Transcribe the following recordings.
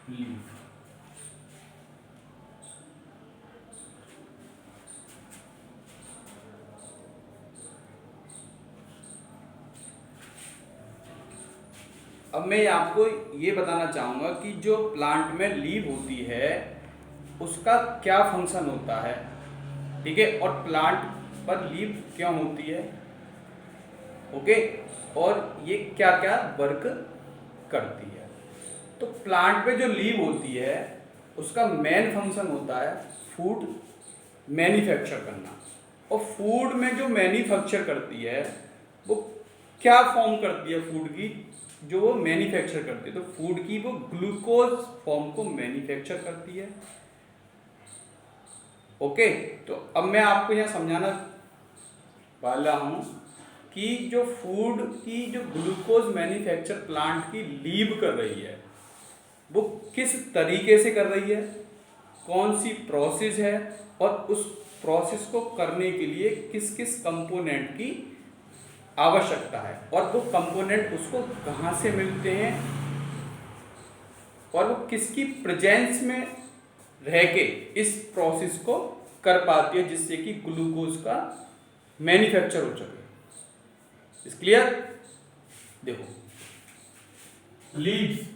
Leaf. अब मैं आपको ये बताना चाहूंगा कि जो प्लांट में लीफ होती है उसका क्या फंक्शन होता है, ठीक है, और प्लांट पर लीफ क्यों होती है, ओके, और ये क्या क्या वर्क करती है। तो प्लांट पे जो लीफ होती है उसका मेन फंक्शन होता है फूड मैन्युफैक्चर करना। और फूड में जो मैन्युफैक्चर करती है वो क्या फॉर्म करती है, फूड की जो वो मैन्युफैक्चर करती है, तो फूड की वो ग्लूकोज फॉर्म को मैन्युफैक्चर करती है। ओके, तो अब मैं आपको यहाँ समझाना वाला हूँ कि जो फूड की जो ग्लूकोज मैन्युफैक्चर प्लांट की लीव कर रही है वो किस तरीके से कर रही है, कौन सी प्रोसेस है, और उस प्रोसेस को करने के लिए किस किस कंपोनेंट की आवश्यकता है, और वो कंपोनेंट उसको कहाँ से मिलते हैं, और वो किसकी प्रेजेंस में रह के इस प्रोसेस को कर पाती है जिससे कि ग्लूकोज का मैन्युफैक्चर हो सके। इस क्लियर? देखो लीव्स,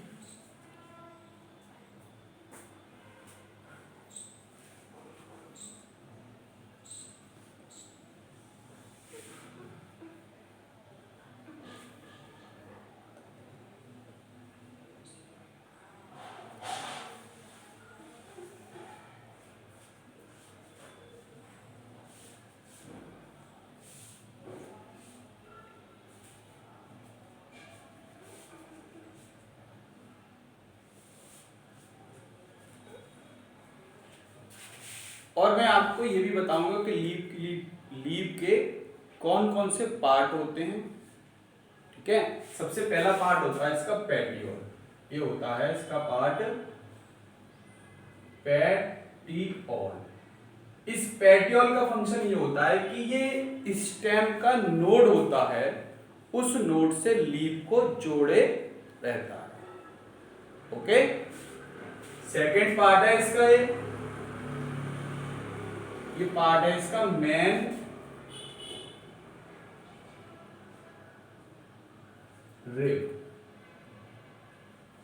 और मैं आपको ये भी बताऊंगा कि लीव के कौन कौन से पार्ट होते हैं, ठीक है। सबसे पहला पार्ट होता है इसका पेटियोल, ये होता है इसका पार्ट पेटियोल। इस पेटियोल का फंक्शन ये होता है कि ये स्टेम का नोड होता है, उस नोड से लीव को जोड़े रहता है। ओके, सेकेंड पार्ट है इसका, ये पार्ट है इसका मेन रिब।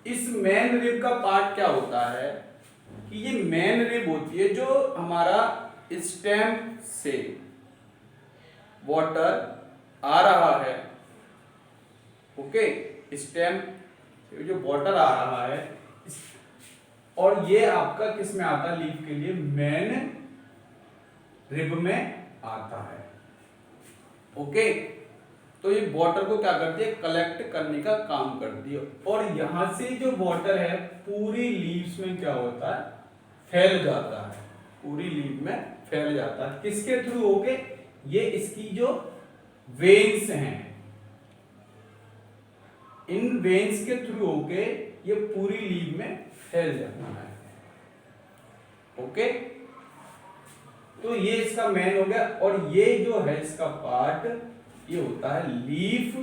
इस मेन रिब का पार्ट क्या होता है कि ये मेन रिब होती है जो हमारा स्टेम से वाटर आ रहा है, ओके, स्टेम से जो वाटर आ रहा है, और ये आपका किस में आता है, लीफ के लिए मेन रिब में आता है। ओके, तो ये वाटर को क्या करती है, कलेक्ट करने का काम करती है, और यहां से जो वाटर है पूरी लीव्स में क्या होता है, फैल जाता है, पूरी लीव में फैल जाता है। किसके थ्रू होके, ये इसकी जो वेन्स हैं, इन वेन्स के थ्रू होके ये पूरी लीव में फैल जाता है। ओके, तो ये इसका मेन हो गया, और ये जो है इसका पार्ट, ये होता है लीफ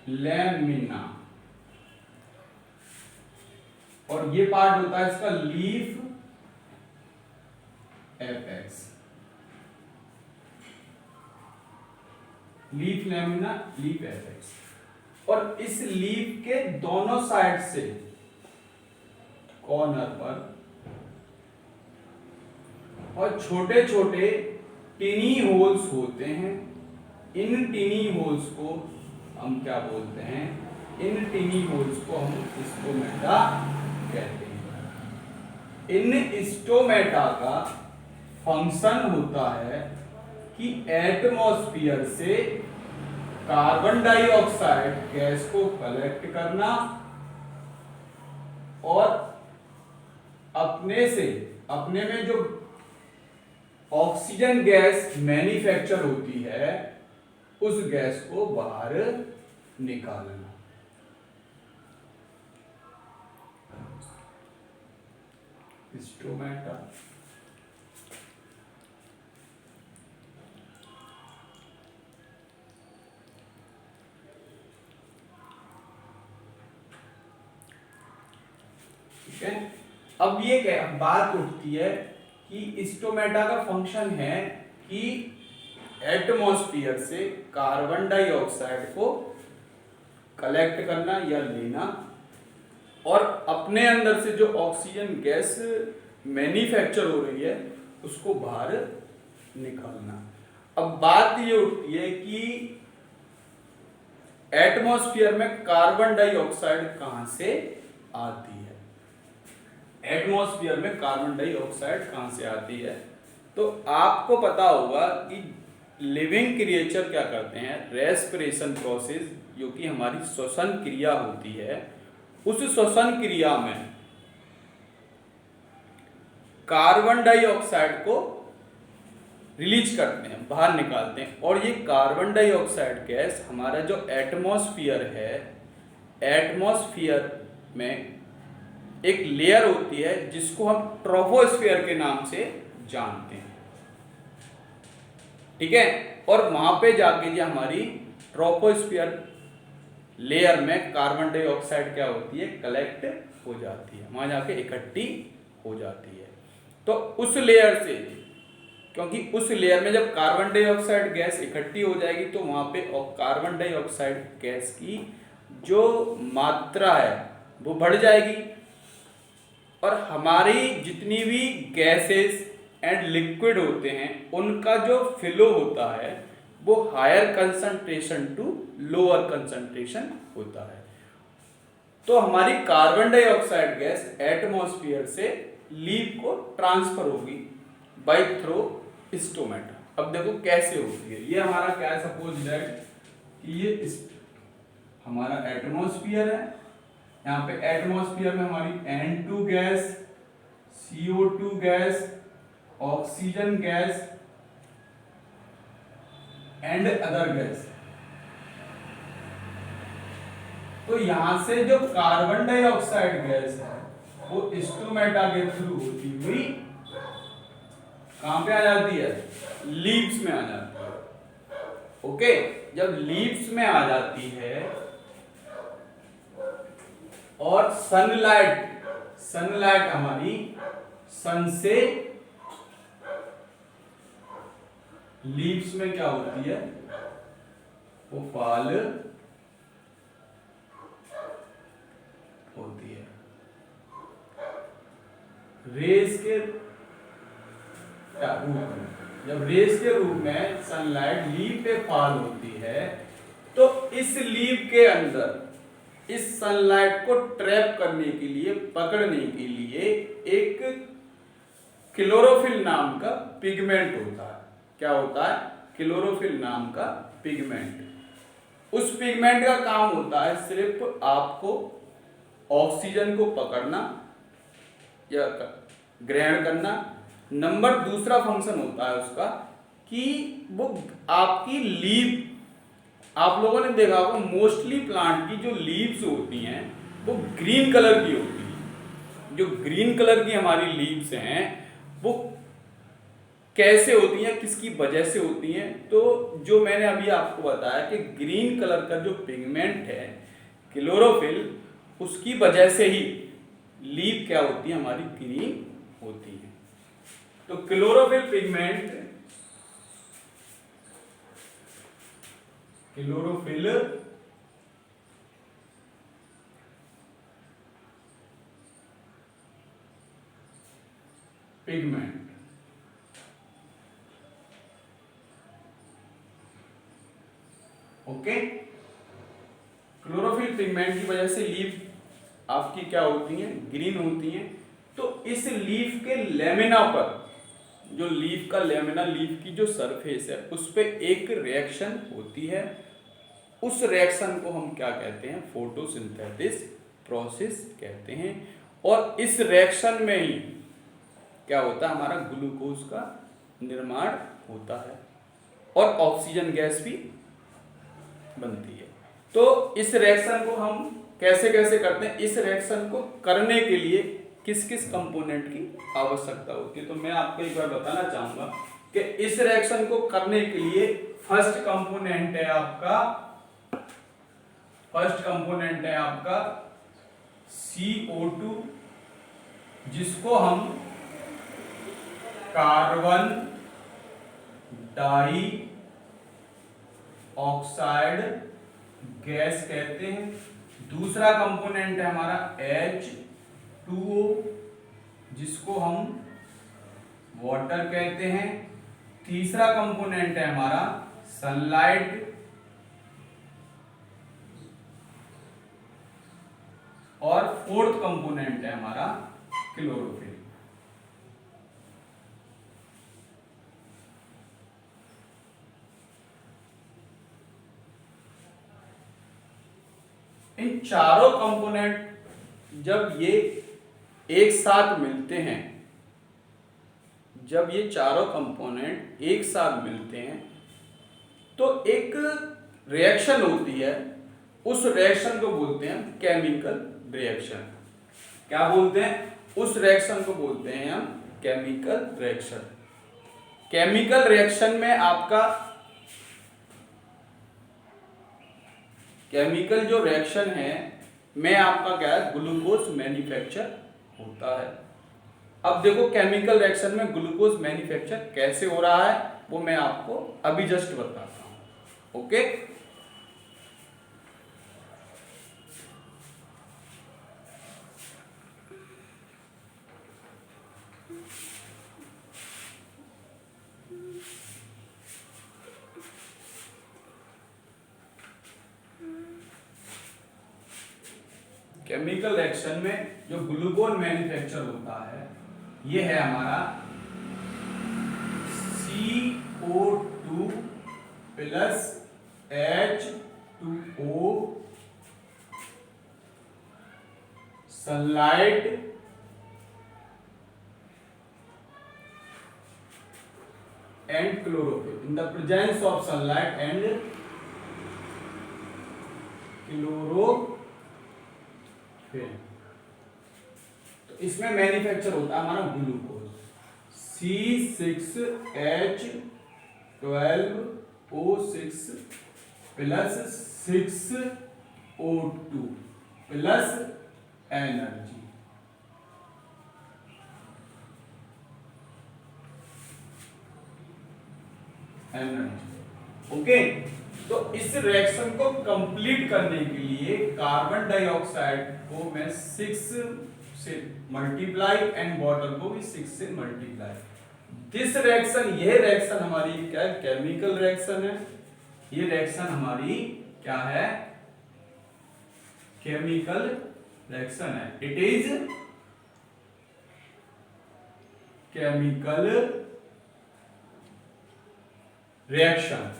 लैमिना, और ये पार्ट होता है इसका leaf apex. Leaf lamina, leaf apex. और इस लीफ के दोनों साइड से कॉर्नर पर और छोटे छोटे टिनी होल्स होते हैं। इन टिनी होल्स को हम क्या बोलते हैं, इन टिनी होल्स को हम स्टोमेटा कहते हैं। इन स्टोमेटा का फंक्शन होता है कि एटमॉस्फेयर से कार्बन डाइऑक्साइड गैस को कलेक्ट करना और अपने में जो ऑक्सीजन गैस मैन्युफैक्चर होती है उस गैस को बाहर निकालना। स्टोमेटा ठीक है। अब ये क्या बात उठती है कि स्टोमेटा का फंक्शन है कि एटमॉस्फेयर से कार्बन डाइऑक्साइड को कलेक्ट करना या लेना और अपने अंदर से जो ऑक्सीजन गैस मैन्युफैक्चर हो रही है उसको बाहर निकालना। अब बात ये उठती है कि एटमॉस्फेयर में कार्बन डाइऑक्साइड कहां से आती है, एटमॉस्फेयर में कार्बन डाइऑक्साइड कहां से आती है। तो आपको पता होगा कि लिविंग क्रिएचर क्या करते हैं, रेस्पिरेशन प्रोसेस जो कि हमारी श्वसन क्रिया होती है, उस श्वसन क्रिया में कार्बन डाइऑक्साइड को रिलीज करते हैं, बाहर निकालते हैं। और ये कार्बन डाइऑक्साइड गैस हमारा जो एटमॉस्फेयर है, एटमॉस्फेयर में एक लेयर होती है जिसको हम ट्रोपोस्फेयर के नाम से जानते हैं, ठीक है। और वहां पे जाके ये हमारी ट्रोपोस्फेयर लेयर में कार्बन डाइऑक्साइड क्या होती है, कलेक्ट हो जाती है, वहां जाके इकट्ठी हो जाती है। तो उस लेयर से, क्योंकि उस लेयर में जब कार्बन डाइऑक्साइड गैस इकट्ठी हो जाएगी तो वहां पे कार्बन डाइऑक्साइड गैस की जो मात्रा है वो बढ़ जाएगी और हमारी जितनी भी गैसेस एंड लिक्विड होते हैं उनका जो फ्लो होता है वो higher concentration to lower concentration होता है। तो हमारी कार्बन डाइऑक्साइड गैस एटमॉस्फेयर से लीव को ट्रांसफर होगी बाय थ्रू स्टोमेटा। अब देखो कैसे होती है, ये हमारा क्या है, सपोज दैट कि ये हमारा एटमॉस्फेयर है, यहाँ पे एटमॉस्फेयर में हमारी N2 gas, CO2 gas, oxygen gas and other gas. तो यहां से जो कार्बन डाइऑक्साइड गैस है वो स्टोमेटा के थ्रू होती हुई कहां पे आ जाती है, लीव्स में आ जाती है। ओके, जब लीव्स में आ जाती है और सनलाइट हमारी सन से लीव्स में क्या होती है, वो फॉल होती है। रेस के रूप में, जब रेस के रूप में सनलाइट लीव पे फॉल होती है तो इस लीव के अंदर इस सनलाइट को ट्रैप करने के लिए, पकड़ने के लिए एक क्लोरोफिल नाम का पिगमेंट होता है। क्या होता है, क्लोरोफिल नाम का पिगमेंट। उस पिगमेंट का काम होता है सिर्फ आपको ऑक्सीजन को पकड़ना या ग्रहण करना। नंबर दूसरा फंक्शन होता है उसका कि वो आपकी लीव, आप लोगों ने देखा होगा मोस्टली प्लांट की जो लीव्स होती हैं वो ग्रीन कलर की होती है। जो ग्रीन कलर की हमारी लीव्स हैं वो कैसे होती हैं, किसकी वजह से होती हैं, तो जो मैंने अभी आपको बताया कि ग्रीन कलर का जो पिगमेंट है क्लोरोफिल, उसकी वजह से ही लीव क्या होती है, हमारी ग्रीन होती है। तो chlorophyll pigment, chlorophyll pigment okay, chlorophyll pigment की वजह से लीफ आपकी क्या होती हैं, ग्रीन होती हैं। तो इस लीफ के लेमिना पर, जो लीफ का लेमिना, लीफ की जो सरफेस है उस पे एक रिएक्शन होती है। उस रिएक्शन को हम क्या कहते हैं, फोटोसिंथेसिस प्रोसेस कहते हैं। और इस रिएक्शन में ही क्या होता है, हमारा ग्लूकोज का निर्माण होता है और ऑक्सीजन गैस भी बनती है। तो इस रिएक्शन को हम कैसे कैसे करते हैं, इस रिएक्शन को करने के लिए किस किस कंपोनेंट की आवश्यकता होती है, तो मैं आपको एक बार बताना चाहूंगा कि इस रिएक्शन को करने के लिए फर्स्ट कंपोनेंट है आपका CO2 जिसको हम कार्बन डाई ऑक्साइड गैस कहते हैं। दूसरा कंपोनेंट है हमारा H2O, जिसको हम वाटर कहते हैं। तीसरा कंपोनेंट है हमारा सनलाइट, और फोर्थ कंपोनेंट है हमारा क्लोरोफिल। इन चारों कंपोनेंट जब ये एक साथ मिलते हैं, जब ये चारों कंपोनेंट एक साथ मिलते हैं तो एक रिएक्शन होती है। उस रिएक्शन को बोलते हैं केमिकल रिएक्शन। क्या बोलते हैं? उस रिएक्शन को बोलते हैं हम केमिकल रिएक्शन। केमिकल रिएक्शन में आपका केमिकल जो रिएक्शन है में आपका क्या है, ग्लूकोज मैन्युफैक्चर होता है। अब देखो केमिकल रिएक्शन में ग्लूकोज मैन्युफैक्चर कैसे हो रहा है वो मैं आपको अभी जस्ट बताता हूं। ओके, केमिकल रिएक्शन में जो ग्लूकोज मैन्युफैक्चर होता है ये है हमारा CO2 plus H2O, sunlight and chlorophyll. In the presence of sunlight and chlorophyll, तो इसमें मैन्युफैक्चर होता है हमारा glucose C6H12O6 plus 6O2 plus energy. Okay, तो इस रिएक्शन को कंप्लीट करने के लिए कार्बन डाइऑक्साइड को मैं 6 से मल्टीप्लाई एंड वाटर को भी 6 से मल्टीप्लाई। दिस रिएक्शन, यह रिएक्शन हमारी क्या है, केमिकल रिएक्शन है। ये रिएक्शन हमारी क्या है, केमिकल रिएक्शन है। It is chemical reaction.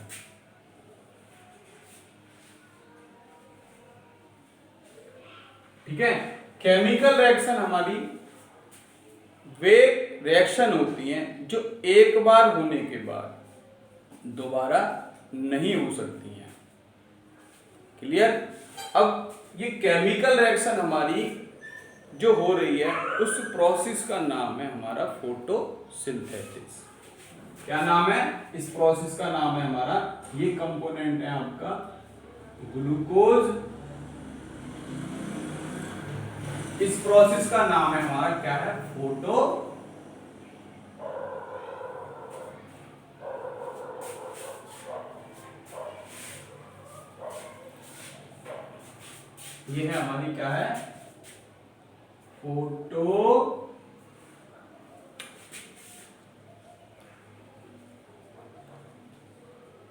ठीक है, केमिकल रिएक्शन हमारी वे रिएक्शन होती हैं जो एक बार होने के बाद दोबारा नहीं हो सकती हैं। क्लियर? अब ये केमिकल रिएक्शन हमारी जो हो रही है उस प्रोसेस का नाम है हमारा फोटोसिंथेसिस। क्या नाम है? इस प्रोसेस का नाम है हमारा, ये कंपोनेंट है आपका ग्लूकोज। इस प्रोसेस का नाम है हमारा क्या है, फोटो। ये है हमारी क्या है, फोटो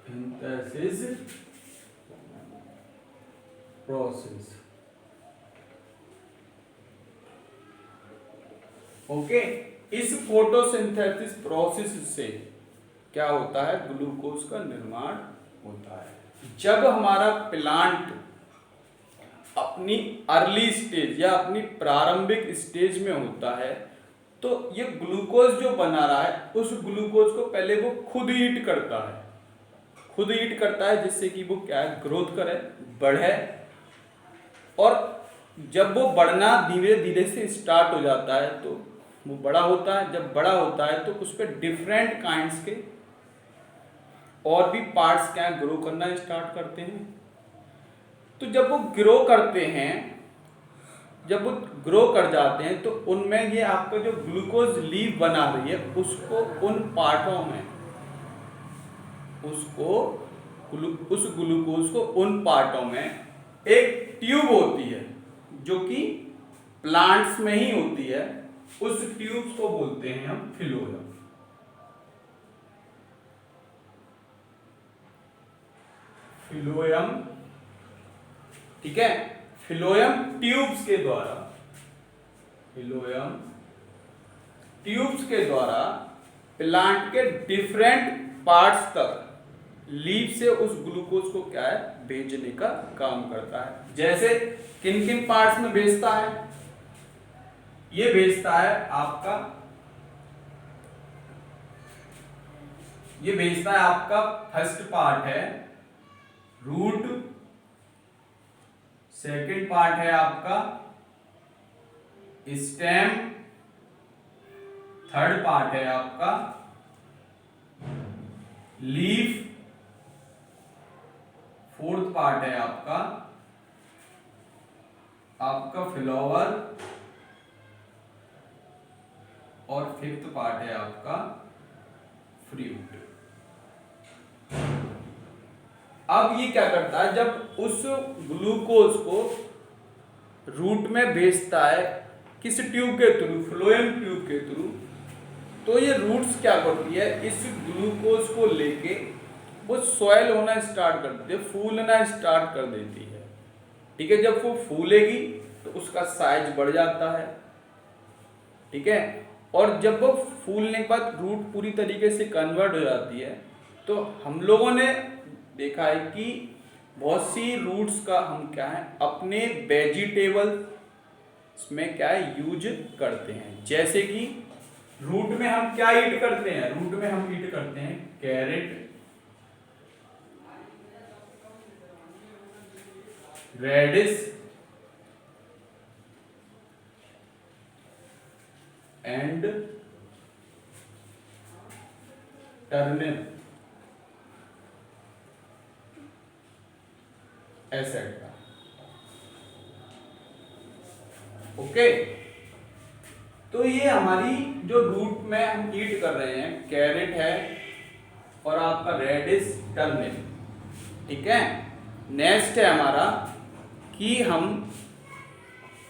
सिंथेसिस प्रोसेस। ओके, इस फोटोसिंथेसिस प्रोसेस से क्या होता है, ग्लूकोज का निर्माण होता है। जब हमारा प्लांट अपनी अर्ली स्टेज या अपनी प्रारंभिक स्टेज में होता है तो ये ग्लूकोज जो बना रहा है उस ग्लूकोज को पहले वो खुद हीट करता है, खुद हीट करता है जिससे कि वो क्या है, ग्रोथ करे, बढ़े। और जब वो बढ़ना धीरे धीरे से स्टार्ट हो जाता है तो वो बड़ा होता है। जब बड़ा होता है तो उस पर डिफरेंट काइंड्स के और भी पार्ट्स क्या ग्रो करना स्टार्ट करते हैं। तो जब वो ग्रो करते हैं जब वो ग्रो कर जाते हैं तो उनमें ये आपका जो ग्लूकोज लीव बना रही है उसको उन पार्टों में उस ग्लूकोज को उन पार्टों में एक ट्यूब होती है जो कि प्लांट्स में ही होती है, उस ट्यूब्स को बोलते हैं हम फिलोयम। फिलोयम, ठीक है, फिलोयम ट्यूब्स के द्वारा, फिलोयम ट्यूब्स के द्वारा प्लांट के डिफरेंट पार्ट्स तक लीफ से उस ग्लूकोज को क्या है भेजने का काम करता है। जैसे किन किन पार्ट्स में भेजता है, ये भेजता है आपका, ये भेजता है आपका फर्स्ट पार्ट है रूट, सेकंड पार्ट है आपका स्टेम, थर्ड पार्ट है आपका लीफ, फोर्थ पार्ट है आपका फ्लावर, और फिफ्थ पार्ट है आपका फ्रूट। अब ये क्या करता है, जब उस ग्लूकोज को रूट में भेजता है किस ट्यूब के थ्रू, फ्लोएम ट्यूब के थ्रू, तो ये रूट्स क्या करती है, इस ग्लूकोज को लेके वो सॉइल होना स्टार्ट कर देती है, फूलना स्टार्ट कर देती है। ठीक है, जब वो फूलेगी तो उसका साइज बढ़ जाता है। ठीक है, और जब वो फूलने के बाद रूट पूरी तरीके से कन्वर्ट हो जाती है, तो हम लोगों ने देखा है कि बहुत सी रूट्स का हम क्या है अपने वेजिटेबल में क्या है यूज करते हैं। जैसे कि रूट में हम क्या ईट करते हैं, रूट में हम ईट करते हैं carrot, radish and turnip etcetera. Okay, तो ये हमारी जो रूट में हम ईट कर रहे हैं कैरेट है और आपका रेडिश, टर्निप। ठीक है, नेक्स्ट है हमारा कि हम